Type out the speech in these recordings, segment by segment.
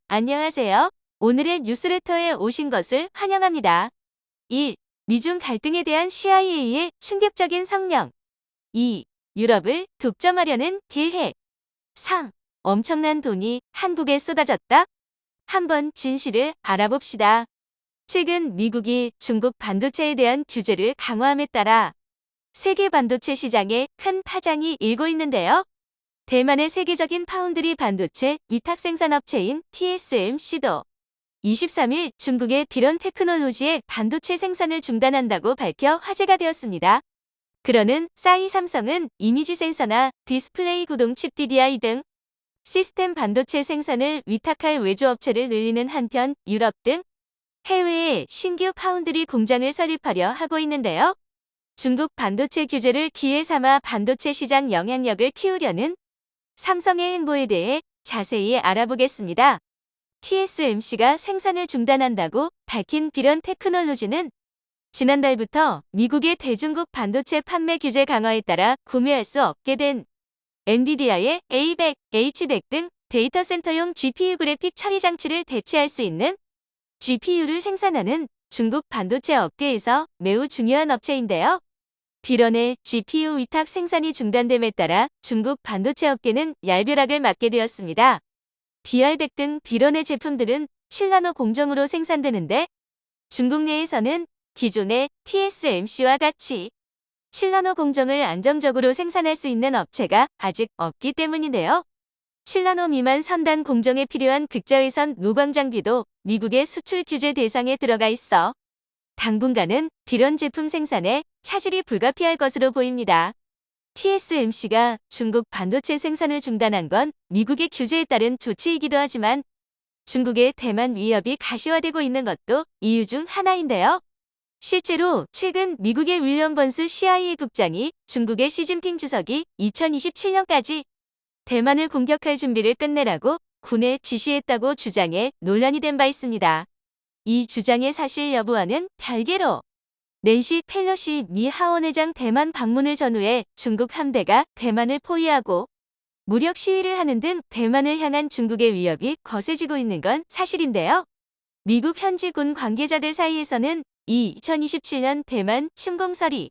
안녕하세요. 오늘의 뉴스레터에 오신 것을 환영합니다. 1. 미중 갈등에 대한 CIA의 충격적인 성명. 2. 유럽을 독점하려는 계획. 3. 엄청난 돈이 한국에 쏟아졌다. 한번 진실을 알아봅시다. 최근 미국이 중국 반도체에 대한 규제를 강화함에 따라 세계 반도체 시장에 큰 파장이 일고 있는데요. 대만의 세계적인 파운드리 반도체 위탁 생산업체인 TSMC도 23일 중국의 비런 테크놀로지의 반도체 생산을 중단한다고 밝혀 화제가 되었습니다. 그러는 싸이 삼성은 이미지 센서나 디스플레이 구동 칩 DDI 등 시스템 반도체 생산을 위탁할 외주업체를 늘리는 한편 유럽 등 해외에 신규 파운드리 공장을 설립하려 하고 있는데요. 중국 반도체 규제를 기회 삼아 반도체 시장 영향력을 키우려는 삼성의 행보에 대해 자세히 알아보겠습니다. TSMC가 생산을 중단한다고 밝힌 비런 테크놀로지는 지난달부터 미국의 대중국 반도체 판매 규제 강화에 따라 구매할 수 없게 된 엔비디아의 A100, H100 등 데이터 센터용 GPU 그래픽 처리 장치를 대체할 수 있는 GPU를 생산하는 중국 반도체 업계에서 매우 중요한 업체인데요. 비런의 GPU 위탁 생산이 중단됨에 따라 중국 반도체 업계는 얄벼락을 맞게 되었습니다. BR100 등 비런의 제품들은 7나노 공정으로 생산되는데 중국 내에서는 기존의 TSMC와 같이 7나노 공정을 안정적으로 생산할 수 있는 업체가 아직 없기 때문인데요. 7나노 미만 선단 공정에 필요한 극자외선 노광 장비도 미국의 수출 규제 대상에 들어가 있어 당분간은 비런 제품 생산에 차질이 불가피할 것으로 보입니다. TSMC가 중국 반도체 생산을 중단한 건 미국의 규제에 따른 조치이기도 하지만 중국의 대만 위협이 가시화되고 있는 것도 이유 중 하나인데요. 실제로 최근 미국의 윌리엄 번스 CIA 국장이 중국의 시진핑 주석이 2027년까지 대만을 공격할 준비를 끝내라고 군에 지시했다고 주장해 논란이 된 바 있습니다. 이 주장의 사실 여부와는 별개로 낸시 펠로시 미 하원의장 대만 방문을 전후해 중국 함대가 대만을 포위하고 무력 시위를 하는 등 대만을 향한 중국의 위협이 거세지고 있는 건 사실인데요. 미국 현지 군 관계자들 사이에서는 이 2027년 대만 침공설이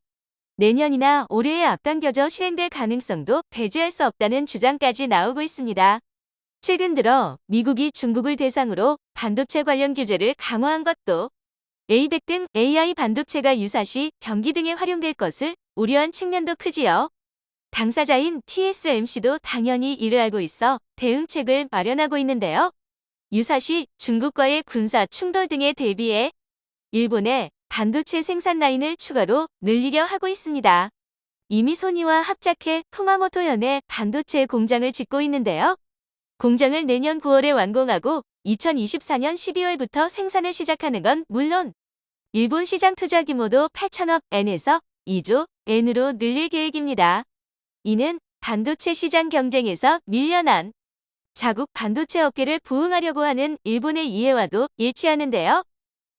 내년이나 올해에 앞당겨져 실행될 가능성도 배제할 수 없다는 주장까지 나오고 있습니다. 최근 들어 미국이 중국을 대상으로 반도체 관련 규제를 강화한 것도 A100 등 AI 반도체가 유사시 병기 등에 활용될 것을 우려한 측면도 크지요. 당사자인 TSMC도 당연히 이를 알고 있어 대응책을 마련하고 있는데요. 유사시 중국과의 군사 충돌 등에 대비해 일본의 반도체 생산 라인을 추가로 늘리려 하고 있습니다. 이미 소니와 합작해 쿠마모토현에 반도체 공장을 짓고 있는데요. 공장을 내년 9월에 완공하고 2024년 12월부터 생산을 시작하는 건 물론 일본 시장 투자 규모도 8천억 엔에서 2조 엔으로 늘릴 계획입니다. 이는 반도체 시장 경쟁에서 밀려난 자국 반도체 업계를 부흥하려고 하는 일본의 이해와도 일치하는데요.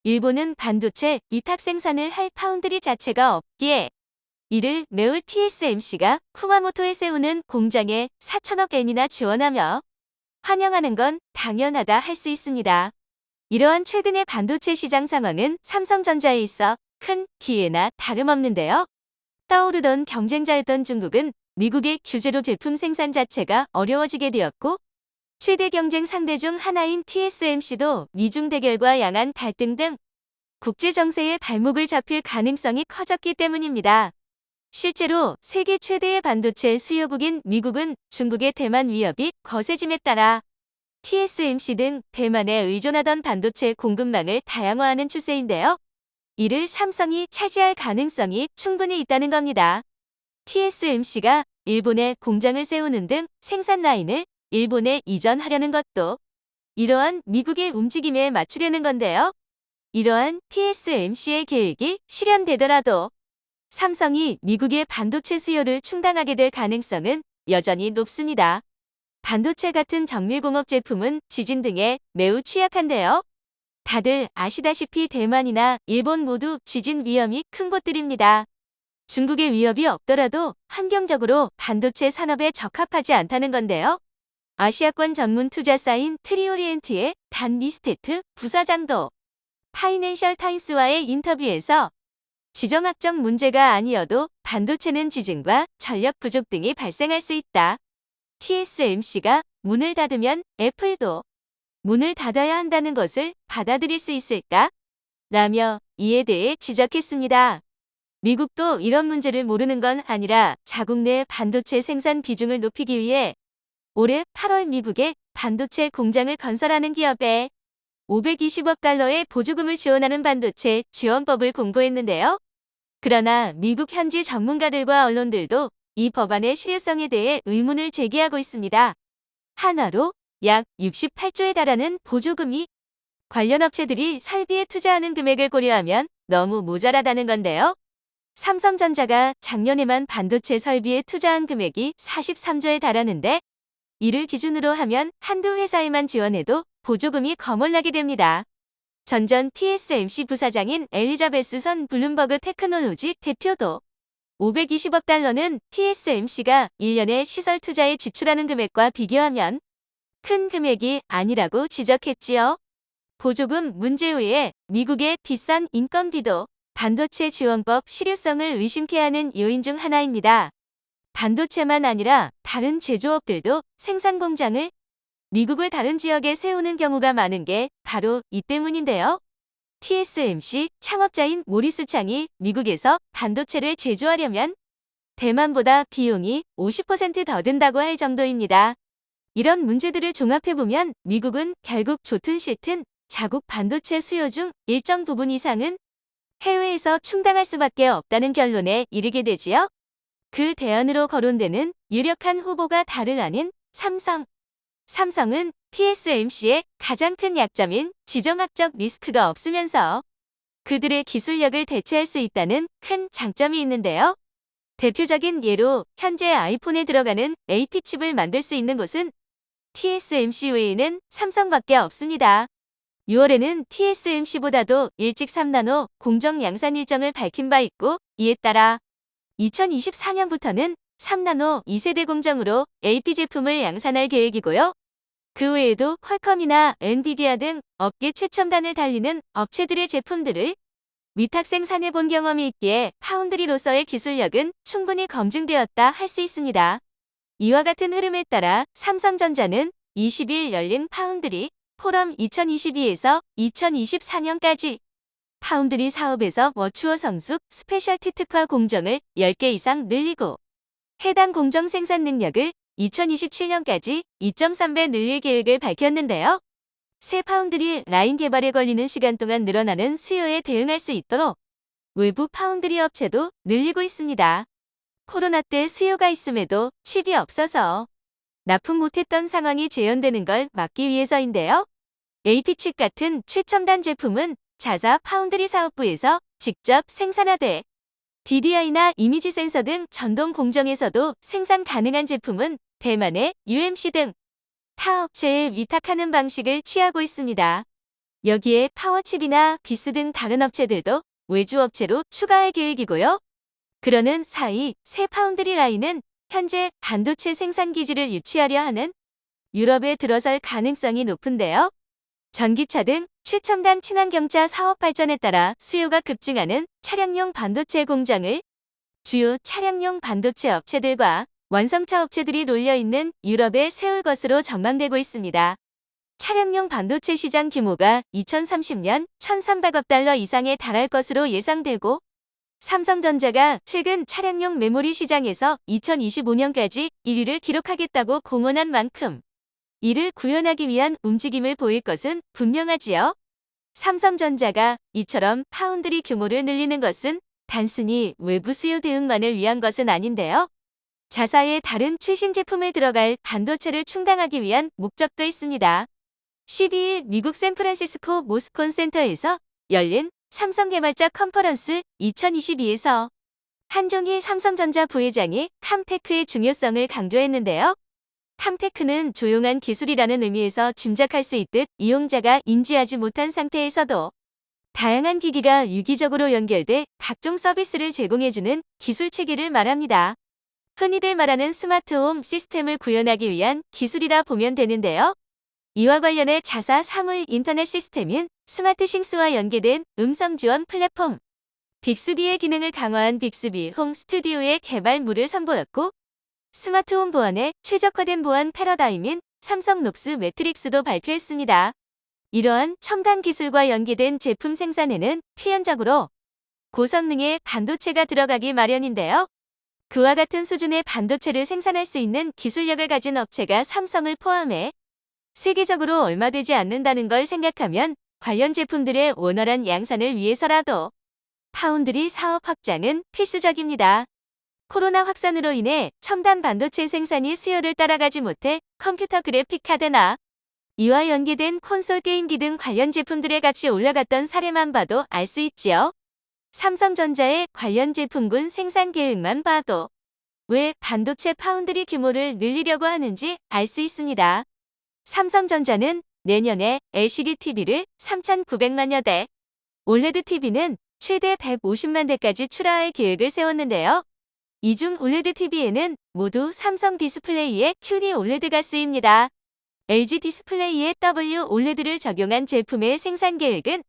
일본은 반도체 위탁 생산을 할 파운드리 자체가 없기에 이를 메울 TSMC가 쿠마모토에 세우는 공장에 4천억 엔이나 지원하며 환영하는 건 당연하다 할 수 있습니다. 이러한 최근의 반도체 시장 상황은 삼성전자에 있어 큰 기회나 다름없는데요. 떠오르던 경쟁자였던 중국은 미국의 규제로 제품 생산 자체가 어려워지게 되었고 최대 경쟁 상대 중 하나인 TSMC도 미중 대결과 양안 갈등 등 국제 정세에 발목을 잡힐 가능성이 커졌기 때문입니다. 실제로 세계 최대의 반도체 수요국인 미국은 중국의 대만 위협이 거세짐에 따라 TSMC 등 대만에 의존하던 반도체 공급망을 다양화하는 추세인데요. 이를 삼성이 차지할 가능성이 충분히 있다는 겁니다. TSMC가 일본에 공장을 세우는 등 생산 라인을 일본에 이전하려는 것도 이러한 미국의 움직임에 맞추려는 건데요. 이러한 TSMC의 계획이 실현되더라도 삼성이 미국의 반도체 수요를 충당하게 될 가능성은 여전히 높습니다. 반도체 같은 정밀공업 제품은 지진 등에 매우 취약한데요. 다들 아시다시피 대만이나 일본 모두 지진 위험이 큰 곳들입니다. 중국의 위협이 없더라도 환경적으로 반도체 산업에 적합하지 않다는 건데요. 아시아권 전문 투자사인 트리오리엔트의 단 니스테트 부사장도 파이낸셜 타임스와의 인터뷰에서 지정학적 문제가 아니어도 반도체는 지진과 전력 부족 등이 발생할 수 있다. TSMC가 문을 닫으면 애플도 문을 닫아야 한다는 것을 받아들일 수 있을까? 라며 이에 대해 지적했습니다. 미국도 이런 문제를 모르는 건 아니라 자국 내 반도체 생산 비중을 높이기 위해 올해 8월 미국에 반도체 공장을 건설하는 기업에 520억 달러의 보조금을 지원하는 반도체 지원법을 공고했는데요. 그러나 미국 현지 전문가들과 언론들도 이 법안의 실효성에 대해 의문을 제기하고 있습니다. 한화로 약 68조에 달하는 보조금이 관련 업체들이 설비에 투자하는 금액을 고려하면 너무 모자라다는 건데요. 삼성전자가 작년에만 반도체 설비에 투자한 금액이 43조에 달하는데 이를 기준으로 하면 한두 회사에만 지원해도 보조금이 거몰나게 됩니다. 전전 TSMC 부사장인 엘리자베스 선 블룸버그 테크놀로지 대표도 520억 달러는 TSMC가 1년에 시설 투자에 지출하는 금액과 비교하면 큰 금액이 아니라고 지적했지요. 보조금 문제 외에 미국의 비싼 인건비도 반도체 지원법 실효성을 의심케 하는 요인 중 하나입니다. 반도체만 아니라 다른 제조업들도 생산 공장을 미국의 다른 지역에 세우는 경우가 많은 게 바로 이 때문인데요. TSMC 창업자인 모리스 창이 미국에서 반도체를 제조하려면 대만보다 비용이 50% 더 든다고 할 정도입니다. 이런 문제들을 종합해보면 미국은 결국 좋든 싫든 자국 반도체 수요 중 일정 부분 이상은 해외에서 충당할 수밖에 없다는 결론에 이르게 되지요. 그 대안으로 거론되는 유력한 후보가 다를 아닌 삼성. 삼성은 TSMC의 가장 큰 약점인 지정학적 리스크가 없으면서 그들의 기술력을 대체할 수 있다는 큰 장점이 있는데요. 대표적인 예로 현재 아이폰에 들어가는 AP칩을 만들 수 있는 곳은 TSMC 외에는 삼성밖에 없습니다. 6월에는 TSMC보다도 일찍 3나노 공정 양산 일정을 밝힌 바 있고 이에 따라 2024년부터는 3나노 2세대 공정으로 AP 제품을 양산할 계획이고요. 그 외에도 퀄컴이나 엔비디아 등 업계 최첨단을 달리는 업체들의 제품들을 위탁 생산해 본 경험이 있기에 파운드리로서의 기술력은 충분히 검증되었다 할 수 있습니다. 이와 같은 흐름에 따라 삼성전자는 20일 열린 파운드리 포럼 2022에서 2024년까지 파운드리 사업에서 머추어 성숙 스페셜티 특화 공정을 10개 이상 늘리고 해당 공정 생산 능력을 2027년까지 2.3배 늘릴 계획을 밝혔는데요. 새 파운드리 라인 개발에 걸리는 시간 동안 늘어나는 수요에 대응할 수 있도록 외부 파운드리 업체도 늘리고 있습니다. 코로나 때 수요가 있음에도 칩이 없어서 납품 못했던 상황이 재현되는 걸 막기 위해서인데요. AP칩 같은 최첨단 제품은 자사 파운드리 사업부에서 직접 생산하되 DDI나 이미지 센서 등 전동 공정에서도 생산 가능한 제품은 대만의 UMC 등 타 업체에 위탁하는 방식을 취하고 있습니다. 여기에 파워칩이나 비스 등 다른 업체들도 외주 업체로 추가할 계획이고요. 그러는 사이 새 파운드리 라인은 현재 반도체 생산 기지를 유치하려 하는 유럽에 들어설 가능성이 높은데요. 전기차 등 최첨단 친환경차 사업 발전에 따라 수요가 급증하는 차량용 반도체 공장을 주요 차량용 반도체 업체들과 완성차 업체들이 놓여있는 유럽에 세울 것으로 전망되고 있습니다. 차량용 반도체 시장 규모가 2030년 1,300억 달러 이상에 달할 것으로 예상되고 삼성전자가 최근 차량용 메모리 시장에서 2025년까지 1위를 기록하겠다고 공언한 만큼 이를 구현하기 위한 움직임을 보일 것은 분명하지요. 삼성전자가 이처럼 파운드리 규모를 늘리는 것은 단순히 외부 수요 대응만을 위한 것은 아닌데요. 자사의 다른 최신 제품에 들어갈 반도체를 충당하기 위한 목적도 있습니다. 12일 미국 샌프란시스코 모스콘 센터에서 열린 삼성 개발자 컨퍼런스 2022에서 한종희 삼성전자 부회장이 캄테크의 중요성을 강조했는데요. 캄테크는 조용한 기술이라는 의미에서 짐작할 수 있듯 이용자가 인지하지 못한 상태에서도 다양한 기기가 유기적으로 연결돼 각종 서비스를 제공해주는 기술 체계를 말합니다. 흔히들 말하는 스마트홈 시스템을 구현하기 위한 기술이라 보면 되는데요. 이와 관련해 자사 사물 인터넷 시스템인 스마트싱스와 연계된 음성 지원 플랫폼 빅스비의 기능을 강화한 빅스비 홈 스튜디오의 개발물을 선보였고, 스마트홈 보안에 최적화된 보안 패러다임인 삼성 녹스 매트릭스도 발표했습니다. 이러한 첨단 기술과 연계된 제품 생산에는 필연적으로 고성능의 반도체가 들어가기 마련인데요. 그와 같은 수준의 반도체를 생산할 수 있는 기술력을 가진 업체가 삼성을 포함해 세계적으로 얼마 되지 않는다는 걸 생각하면 관련 제품들의 원활한 양산을 위해서라도 파운드리 사업 확장은 필수적입니다. 코로나 확산으로 인해 첨단 반도체 생산이 수요를 따라가지 못해 컴퓨터 그래픽 카드나 이와 연계된 콘솔 게임기 등 관련 제품들의 값이 올라갔던 사례만 봐도 알 수 있지요. 삼성전자의 관련 제품군 생산 계획만 봐도 왜 반도체 파운드리 규모를 늘리려고 하는지 알 수 있습니다. 삼성전자는 내년에 LCD TV를 3,900만여 대, 올레드 TV는 최대 150만 대까지 출하할 계획을 세웠는데요. 이 중 올레드 TV에는 모두 삼성 디스플레이의 QD 올레드가 쓰입니다. LG 디스플레이의 W 올레드를 적용한 제품의 생산 계획은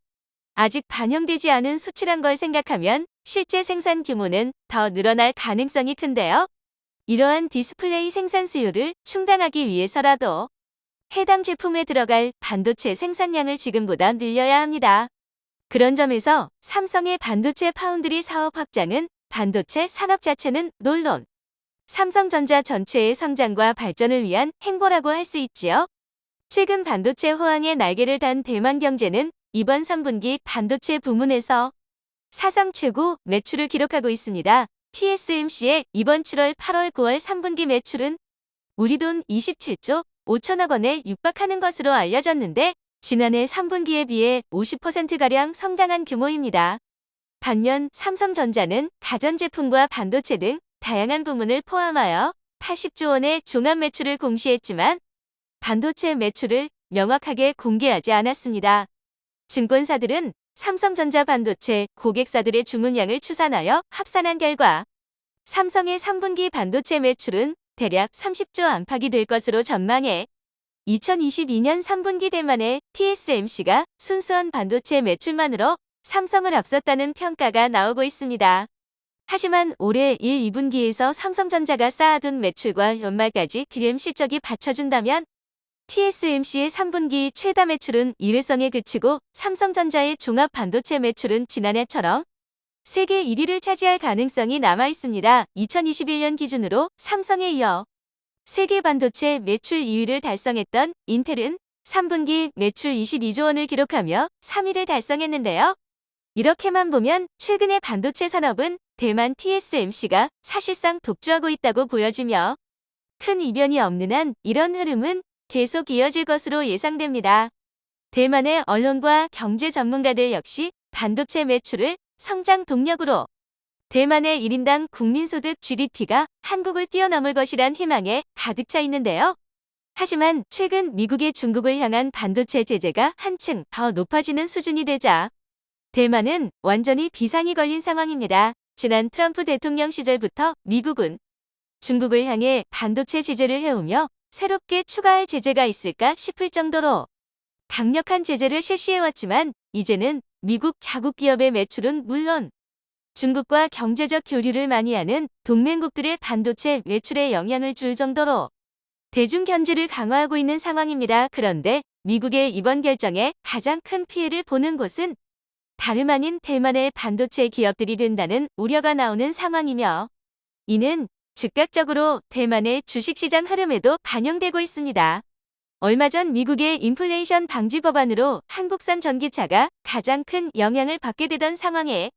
아직 반영되지 않은 수치란 걸 생각하면 실제 생산 규모는 더 늘어날 가능성이 큰데요. 이러한 디스플레이 생산 수요를 충당하기 위해서라도 해당 제품에 들어갈 반도체 생산량을 지금보다 늘려야 합니다. 그런 점에서 삼성의 반도체 파운드리 사업 확장은 반도체 산업 자체는 물론 삼성전자 전체의 성장과 발전을 위한 행보라고 할 수 있지요. 최근 반도체 호황의 날개를 단 대만경제는 이번 3분기 반도체 부문에서 사상 최고 매출을 기록하고 있습니다. TSMC의 이번 7월, 8월, 9월 3분기 매출은 우리 돈 27조 5천억 원에 육박하는 것으로 알려졌는데, 지난해 3분기에 비해 50%가량 성장한 규모입니다. 반면 삼성전자는 가전제품과 반도체 등 다양한 부문을 포함하여 80조 원의 종합 매출을 공시했지만 반도체 매출을 명확하게 공개하지 않았습니다. 증권사들은 삼성전자 반도체 고객사들의 주문량을 추산하여 합산한 결과 삼성의 3분기 반도체 매출은 대략 30조 안팎이 될 것으로 전망해 2022년 3분기 대만의 TSMC가 순수한 반도체 매출만으로 삼성을 앞섰다는 평가가 나오고 있습니다. 하지만 올해 1, 2분기에서 삼성전자가 쌓아둔 매출과 연말까지 DM 실적이 받쳐준다면 TSMC의 3분기 최다 매출은 일회성에 그치고 삼성전자의 종합 반도체 매출은 지난해처럼 세계 1위를 차지할 가능성이 남아 있습니다. 2021년 기준으로 삼성에 이어 세계 반도체 매출 2위를 달성했던 인텔은 3분기 매출 22조 원을 기록하며 3위를 달성했는데요. 이렇게만 보면 최근의 반도체 산업은 대만 TSMC가 사실상 독주하고 있다고 보여지며 큰 이변이 없는 한 이런 흐름은 계속 이어질 것으로 예상됩니다. 대만의 언론과 경제 전문가들 역시 반도체 매출을 성장 동력으로 대만의 1인당 국민소득 GDP가 한국을 뛰어넘을 것이란 희망에 가득 차 있는데요. 하지만 최근 미국의 중국을 향한 반도체 제재가 한층 더 높아지는 수준이 되자 대만은 완전히 비상이 걸린 상황입니다. 지난 트럼프 대통령 시절부터 미국은 중국을 향해 반도체 제재를 해오며 새롭게 추가할 제재가 있을까 싶을 정도로 강력한 제재를 실시해왔지만 이제는 미국 자국 기업의 매출은 물론 중국과 경제적 교류를 많이 하는 동맹국들의 반도체 매출에 영향을 줄 정도로 대중 견제를 강화하고 있는 상황입니다. 그런데 미국의 이번 결정에 가장 큰 피해를 보는 곳은 다름 아닌 대만의 반도체 기업들이 된다는 우려가 나오는 상황이며, 이는 즉각적으로 대만의 주식시장 흐름에도 반영되고 있습니다. 얼마 전 미국의 인플레이션 방지 법안으로 한국산 전기차가 가장 큰 영향을 받게 되던 상황에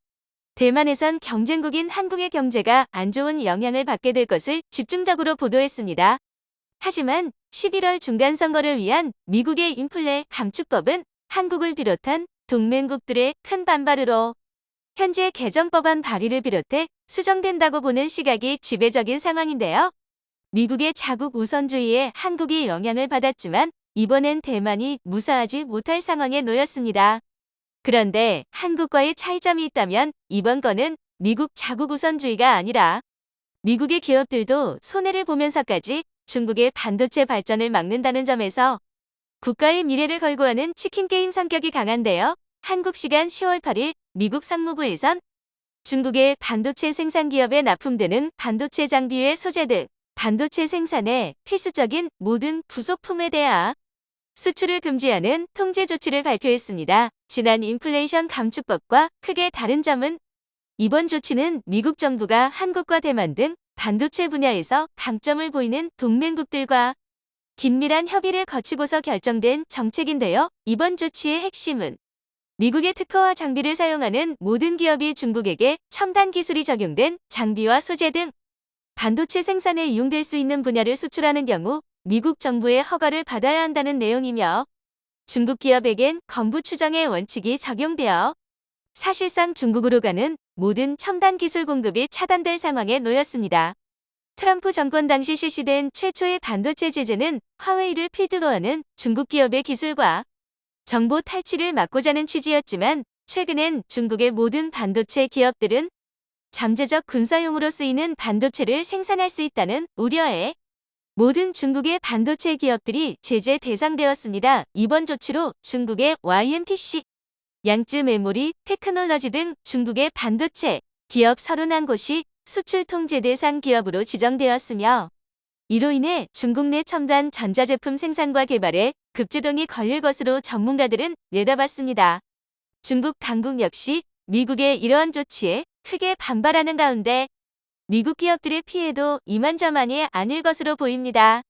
대만에선 경쟁국인 한국의 경제가 안 좋은 영향을 받게 될 것을 집중적으로 보도했습니다. 하지만 11월 중간선거를 위한 미국의 인플레 감축법은 한국을 비롯한 동맹국들의 큰 반발으로 현재 개정법안 발의를 비롯해 수정된다고 보는 시각이 지배적인 상황인데요. 미국의 자국 우선주의에 한국이 영향을 받았지만 이번엔 대만이 무사하지 못할 상황에 놓였습니다. 그런데 한국과의 차이점이 있다면 이번 건은 미국 자국 우선주의가 아니라 미국의 기업들도 손해를 보면서까지 중국의 반도체 발전을 막는다는 점에서 국가의 미래를 걸고 하는 치킨게임 성격이 강한데요. 한국 시간 10월 8일 미국 상무부에선 중국의 반도체 생산 기업에 납품되는 반도체 장비 외 소재 등 반도체 생산에 필수적인 모든 부속품에 대한 수출을 금지하는 통제 조치를 발표했습니다. 지난 인플레이션 감축법과 크게 다른 점은 이번 조치는 미국 정부가 한국과 대만 등 반도체 분야에서 강점을 보이는 동맹국들과 긴밀한 협의를 거치고서 결정된 정책인데요. 이번 조치의 핵심은 미국의 특허와 장비를 사용하는 모든 기업이 중국에게 첨단 기술이 적용된 장비와 소재 등 반도체 생산에 이용될 수 있는 분야를 수출하는 경우 미국 정부의 허가를 받아야 한다는 내용이며 중국 기업에겐 건부 추정의 원칙이 적용되어 사실상 중국으로 가는 모든 첨단 기술 공급이 차단될 상황에 놓였습니다. 트럼프 정권 당시 실시된 최초의 반도체 제재는 화웨이를 필두로 하는 중국 기업의 기술과 정보 탈취를 막고자 하는 취지였지만 최근엔 중국의 모든 반도체 기업들은 잠재적 군사용으로 쓰이는 반도체를 생산할 수 있다는 우려에 모든 중국의 반도체 기업들이 제재 대상되었습니다. 이번 조치로 중국의 YMTC, 양쯔 메모리 테크놀러지 등 중국의 반도체 기업 31곳이 수출 통제 대상 기업으로 지정되었으며 이로 인해 중국 내 첨단 전자제품 생산과 개발에 급제동이 걸릴 것으로 전문가들은 내다봤습니다. 중국 당국 역시 미국의 이러한 조치에 크게 반발하는 가운데 미국 기업들의 피해도 이만저만이 아닐 것으로 보입니다.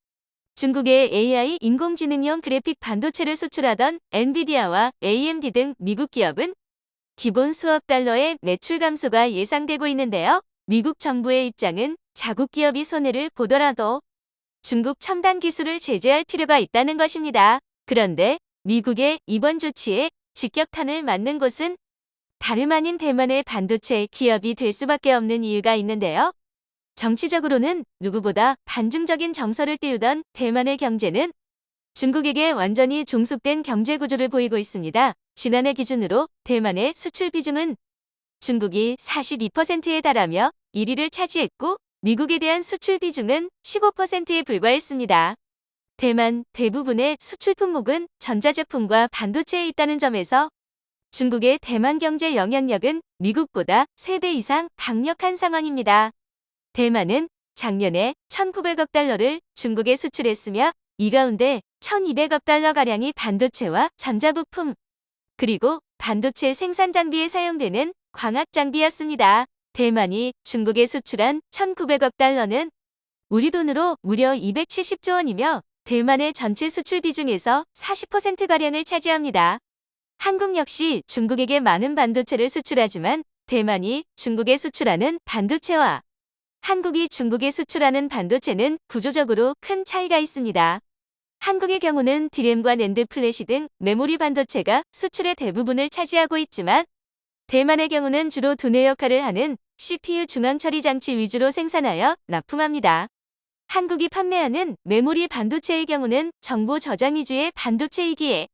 중국의 AI 인공지능용 그래픽 반도체를 수출하던 엔비디아와 AMD 등 미국 기업은 기본 수억 달러의 매출 감소가 예상되고 있는데요. 미국 정부의 입장은 자국 기업이 손해를 보더라도 중국 첨단 기술을 제재할 필요가 있다는 것입니다. 그런데 미국의 이번 조치에 직격탄을 맞는 곳은 다름 아닌 대만의 반도체 기업이 될 수밖에 없는 이유가 있는데요. 정치적으로는 누구보다 반중적인 정서를 띄우던 대만의 경제는 중국에게 완전히 종속된 경제 구조를 보이고 있습니다. 지난해 기준으로 대만의 수출 비중은 중국이 42%에 달하며 1위를 차지했고 미국에 대한 수출 비중은 15%에 불과했습니다. 대만 대부분의 수출 품목은 전자제품과 반도체에 있다는 점에서 중국의 대만 경제 영향력은 미국보다 3배 이상 강력한 상황입니다. 대만은 작년에 1,900억 달러를 중국에 수출했으며 이 가운데 1,200억 달러가량이 반도체와 전자부품, 그리고 반도체 생산 장비에 사용되는 광학 장비였습니다. 대만이 중국에 수출한 1,900억 달러는 우리 돈으로 무려 270조 원이며 대만의 전체 수출 비중에서 40%가량을 차지합니다. 한국 역시 중국에게 많은 반도체를 수출하지만 대만이 중국에 수출하는 반도체와 한국이 중국에 수출하는 반도체는 구조적으로 큰 차이가 있습니다. 한국의 경우는 DRAM과 낸드 플래시 등 메모리 반도체가 수출의 대부분을 차지하고 있지만 대만의 경우는 주로 두뇌 역할을 하는 CPU 중앙 처리 장치 위주로 생산하여 납품합니다. 한국이 판매하는 메모리 반도체의 경우는 정보 저장 위주의 반도체이기에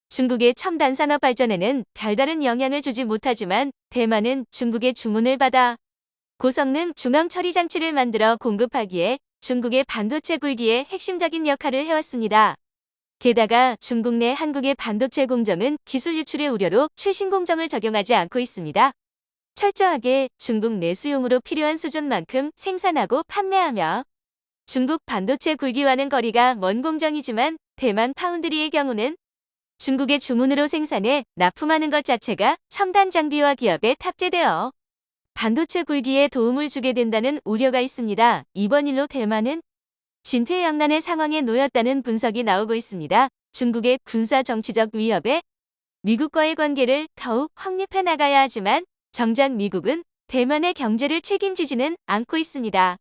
중국의 첨단 산업 발전에는 별다른 영향을 주지 못하지만 대만은 중국의 주문을 받아 고성능 중앙 처리 장치를 만들어 공급하기에 중국의 반도체 굴기에 핵심적인 역할을 해왔습니다. 게다가 중국 내 한국의 반도체 공정은 기술 유출의 우려로 최신 공정을 적용하지 않고 있습니다. 철저하게 중국 내 수용으로 필요한 수준만큼 생산하고 판매하며 중국 반도체 굴기와는 거리가 먼 공정이지만 대만 파운드리의 경우는 중국의 주문으로 생산해 납품하는 것 자체가 첨단 장비와 기업에 탑재되어 반도체 굴기에 도움을 주게 된다는 우려가 있습니다. 이번 일로 대만은 진퇴양난의 상황에 놓였다는 분석이 나오고 있습니다. 중국의 군사 정치적 위협에 미국과의 관계를 더욱 확립해 나가야 하지만 정작 미국은 대만의 경제를 책임지지는 않고 있습니다.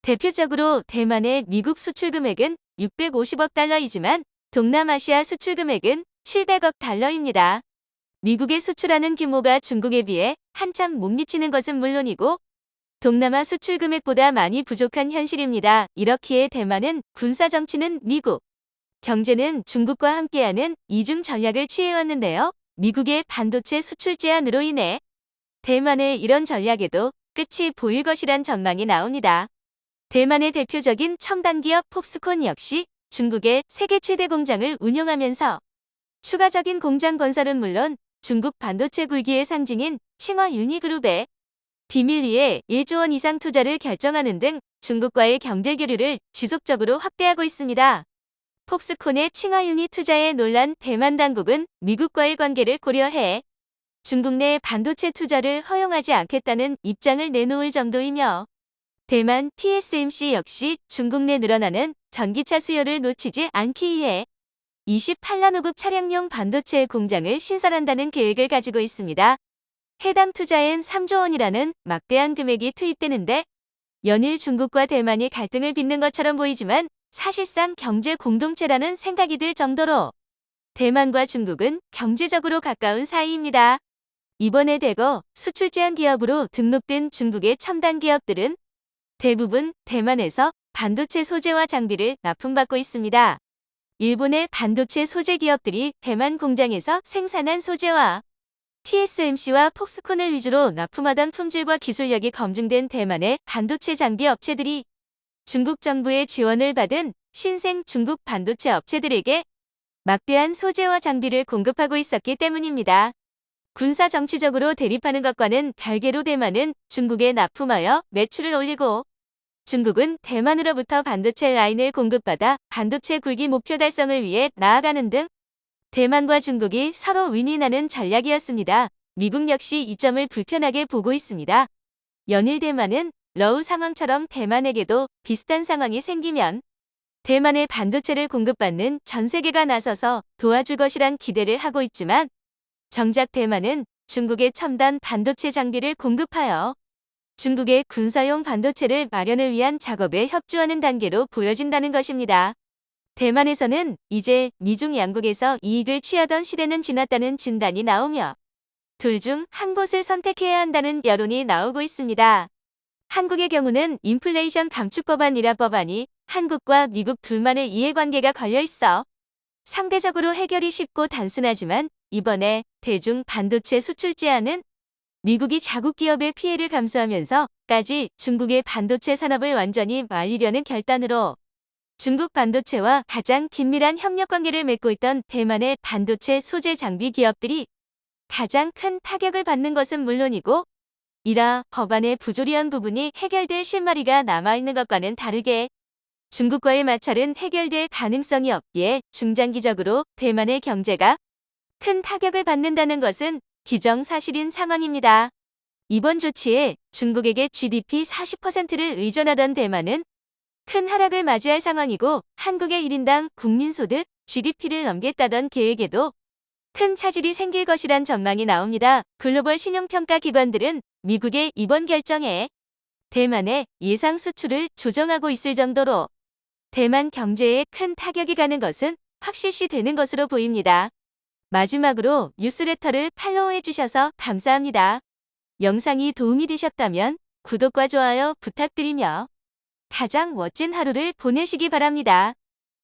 대표적으로 대만의 미국 수출 금액은 650억 달러이지만 동남아시아 수출 금액은 700억 달러입니다. 미국에 수출하는 규모가 중국에 비해 한참 못 미치는 것은 물론이고 동남아 수출 금액보다 많이 부족한 현실입니다. 이렇기에 대만은 군사 정치는 미국, 경제는 중국과 함께하는 이중 전략을 취해왔는데요. 미국의 반도체 수출 제한으로 인해 대만의 이런 전략에도 끝이 보일 것이란 전망이 나옵니다. 대만의 대표적인 첨단 기업 폭스콘 역시 중국의 세계 최대 공장을 운영하면서 추가적인 공장 건설은 물론 중국 반도체 굴기의 상징인 칭화 유니그룹에 비밀리에 1조 원 이상 투자를 결정하는 등 중국과의 경제 교류를 지속적으로 확대하고 있습니다. 폭스콘의 칭화 유니 투자에 놀란 대만 당국은 미국과의 관계를 고려해 중국 내 반도체 투자를 허용하지 않겠다는 입장을 내놓을 정도이며 대만 TSMC 역시 중국 내 늘어나는 전기차 수요를 놓치지 않기 위해 28나노급 차량용 반도체 공장을 신설한다는 계획을 가지고 있습니다. 해당 투자엔 3조 원이라는 막대한 금액이 투입되는데 연일 중국과 대만이 갈등을 빚는 것처럼 보이지만 사실상 경제 공동체라는 생각이 들 정도로 대만과 중국은 경제적으로 가까운 사이입니다. 이번에 대거 수출 제한 기업으로 등록된 중국의 첨단 기업들은 대부분 대만에서 반도체 소재와 장비를 납품받고 있습니다. 일본의 반도체 소재 기업들이 대만 공장에서 생산한 소재와 TSMC와 폭스콘을 위주로 납품하던 품질과 기술력이 검증된 대만의 반도체 장비 업체들이 중국 정부의 지원을 받은 신생 중국 반도체 업체들에게 막대한 소재와 장비를 공급하고 있었기 때문입니다. 군사 정치적으로 대립하는 것과는 별개로 대만은 중국에 납품하여 매출을 올리고 중국은 대만으로부터 반도체 라인을 공급받아 반도체 굴기 목표 달성을 위해 나아가는 등 대만과 중국이 서로 윈윈하는 전략이었습니다. 미국 역시 이 점을 불편하게 보고 있습니다. 연일 대만은 러우 상황처럼 대만에게도 비슷한 상황이 생기면 대만의 반도체를 공급받는 전 세계가 나서서 도와줄 것이란 기대를 하고 있지만 정작 대만은 중국의 첨단 반도체 장비를 공급하여 중국의 군사용 반도체를 마련을 위한 작업에 협조하는 단계로 보여진다는 것입니다. 대만에서는 이제 미중 양국에서 이익을 취하던 시대는 지났다는 진단이 나오며 둘 중 한 곳을 선택해야 한다는 여론이 나오고 있습니다. 한국의 경우는 인플레이션 감축 법안이라 법안이 한국과 미국 둘만의 이해관계가 걸려 있어 상대적으로 해결이 쉽고 단순하지만 이번에 대중 반도체 수출 제한은 미국이 자국 기업의 피해를 감수하면서까지 중국의 반도체 산업을 완전히 말리려는 결단으로 중국 반도체와 가장 긴밀한 협력 관계를 맺고 있던 대만의 반도체 소재 장비 기업들이 가장 큰 타격을 받는 것은 물론이고 이라 법안의 부조리한 부분이 해결될 실마리가 남아있는 것과는 다르게 중국과의 마찰은 해결될 가능성이 없기에 중장기적으로 대만의 경제가 큰 타격을 받는다는 것은 기정사실인 상황입니다. 이번 조치에 중국에게 GDP 40%를 의존하던 대만은 큰 하락을 맞이할 상황이고 한국의 1인당 국민소득 GDP를 넘겠다던 계획에도 큰 차질이 생길 것이란 전망이 나옵니다. 글로벌 신용평가 기관들은 미국의 이번 결정에 대만의 예상 수출을 조정하고 있을 정도로 대만 경제에 큰 타격이 가는 것은 확실시 되는 것으로 보입니다. 마지막으로 뉴스레터를 팔로우해 주셔서 감사합니다. 영상이 도움이 되셨다면 구독과 좋아요 부탁드리며 가장 멋진 하루를 보내시기 바랍니다.